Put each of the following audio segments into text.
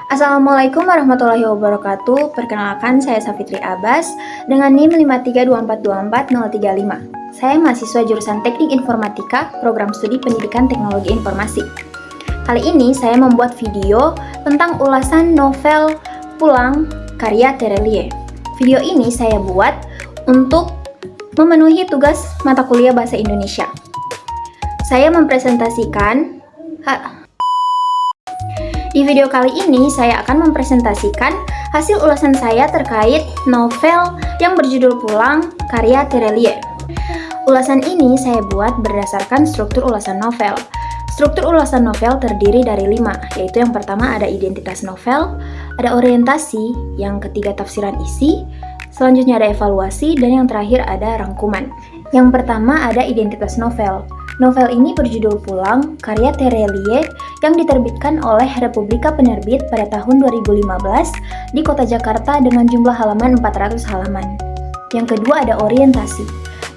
Assalamualaikum warahmatullahi wabarakatuh. Perkenalkan, saya Safitri Abbas dengan NIM 532424035. Saya mahasiswa jurusan Teknik Informatika, Program Studi Pendidikan Teknologi Informasi. Kali ini saya membuat video tentang ulasan novel Pulang karya Terelie. Video ini saya buat untuk memenuhi tugas mata kuliah Bahasa Indonesia. Saya mempresentasikan Di video kali ini, saya akan mempresentasikan hasil ulasan saya terkait novel yang berjudul Pulang karya Terelie. Ulasan ini saya buat berdasarkan struktur ulasan novel. Struktur ulasan novel terdiri dari 5, yaitu yang pertama ada identitas novel, ada orientasi, yang ketiga tafsiran isi, selanjutnya ada evaluasi, dan yang terakhir ada rangkuman. Yang pertama ada identitas novel. Novel ini berjudul Pulang karya Terelie yang diterbitkan oleh Republika Penerbit pada tahun 2015 di Kota Jakarta dengan jumlah halaman 400 halaman. Yang kedua ada orientasi.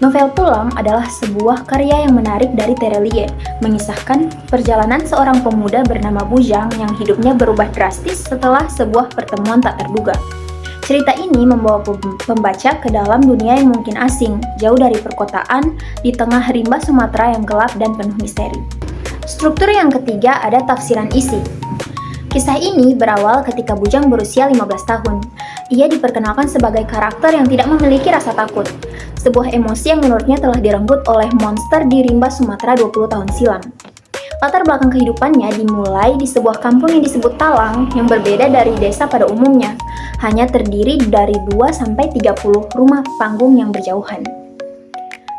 Novel Pulang adalah sebuah karya yang menarik dari Terelie, mengisahkan perjalanan seorang pemuda bernama Bujang yang hidupnya berubah drastis setelah sebuah pertemuan tak terduga. Cerita ini membawa pembaca ke dalam dunia yang mungkin asing, jauh dari perkotaan, di tengah rimba Sumatera yang gelap dan penuh misteri. Struktur yang ketiga ada tafsiran isi. Kisah ini berawal ketika Bujang berusia 15 tahun. Ia diperkenalkan sebagai karakter yang tidak memiliki rasa takut, sebuah emosi yang menurutnya telah direnggut oleh monster di rimba Sumatera 20 tahun silam. Latar belakang kehidupannya dimulai di sebuah kampung yang disebut Talang yang berbeda dari desa pada umumnya, hanya terdiri dari 2-30 rumah panggung yang berjauhan.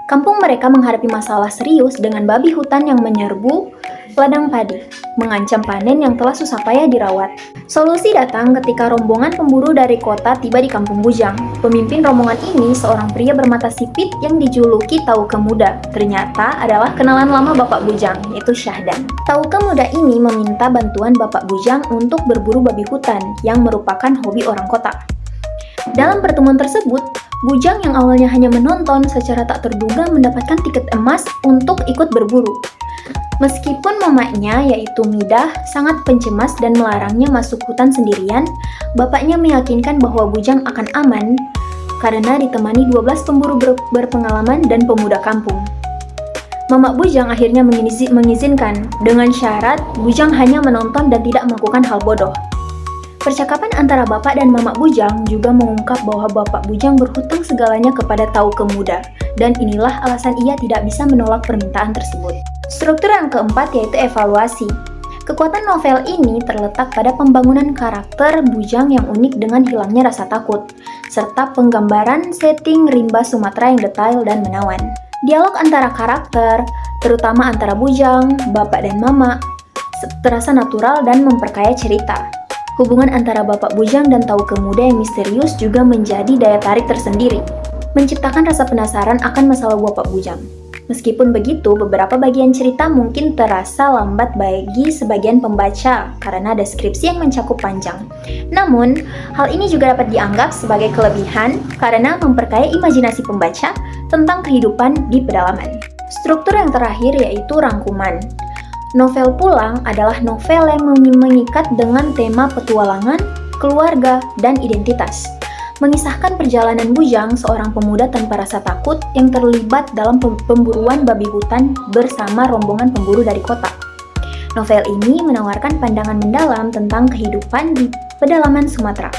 Kampung mereka menghadapi masalah serius dengan babi hutan yang menyerbu ladang padi, mengancam panen yang telah susah payah dirawat. Solusi datang ketika rombongan pemburu dari kota tiba di kampung Bujang. Pemimpin rombongan ini seorang pria bermata sipit yang dijuluki Tauke Muda. Ternyata adalah kenalan lama Bapak Bujang, yaitu Syahdan. Tauke Muda ini meminta bantuan Bapak Bujang untuk berburu babi hutan yang merupakan hobi orang kota. Dalam pertemuan tersebut, Bujang yang awalnya hanya menonton secara tak terduga mendapatkan tiket emas untuk ikut berburu. Meskipun mamanya, yaitu Midah, sangat pencemas dan melarangnya masuk hutan sendirian, bapaknya meyakinkan bahwa Bujang akan aman karena ditemani 12 pemburu berpengalaman dan pemuda kampung. Mama Bujang akhirnya mengizinkan, dengan syarat Bujang hanya menonton dan tidak melakukan hal bodoh. Percakapan antara bapak dan mama Bujang juga mengungkap bahwa bapak Bujang berhutang segalanya kepada Tauke Muda, dan inilah alasan ia tidak bisa menolak permintaan tersebut. Struktur yang keempat yaitu evaluasi. Kekuatan novel ini terletak pada pembangunan karakter Bujang yang unik dengan hilangnya rasa takut, serta penggambaran setting rimba Sumatera yang detail dan menawan. Dialog antara karakter, terutama antara Bujang, bapak dan mama, terasa natural dan memperkaya cerita. Hubungan antara Bapak Bujang dan Tauke Muda yang misterius juga menjadi daya tarik tersendiri, menciptakan rasa penasaran akan masalah Bapak Bujang. Meskipun begitu, beberapa bagian cerita mungkin terasa lambat bagi sebagian pembaca karena deskripsi yang mencakup panjang. Namun, hal ini juga dapat dianggap sebagai kelebihan karena memperkaya imajinasi pembaca tentang kehidupan di pedalaman. Struktur yang terakhir yaitu rangkuman. Novel Pulang adalah novel yang mengikat dengan tema petualangan, keluarga, dan identitas. Mengisahkan perjalanan Bujang, seorang pemuda tanpa rasa takut yang terlibat dalam pemburuan babi hutan bersama rombongan pemburu dari kota. Novel ini menawarkan pandangan mendalam tentang kehidupan di pedalaman Sumatera,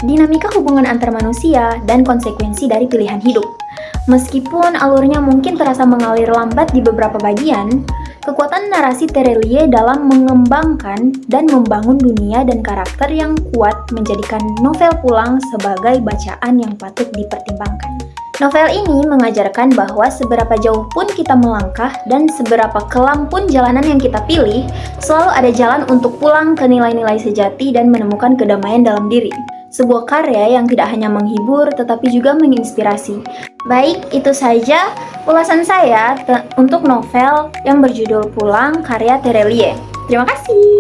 dinamika hubungan antar manusia, dan konsekuensi dari pilihan hidup. Meskipun alurnya mungkin terasa mengalir lambat di beberapa bagian, kekuatan narasi Terelie dalam mengembangkan dan membangun dunia dan karakter yang kuat menjadikan novel Pulang sebagai bacaan yang patut dipertimbangkan. Novel ini mengajarkan bahwa seberapa jauh pun kita melangkah dan seberapa kelam pun jalanan yang kita pilih, selalu ada jalan untuk pulang ke nilai-nilai sejati dan menemukan kedamaian dalam diri. Sebuah karya yang tidak hanya menghibur tetapi juga menginspirasi. Baik, itu saja ulasan saya untuk novel yang berjudul Pulang karya Terelie. Terima kasih.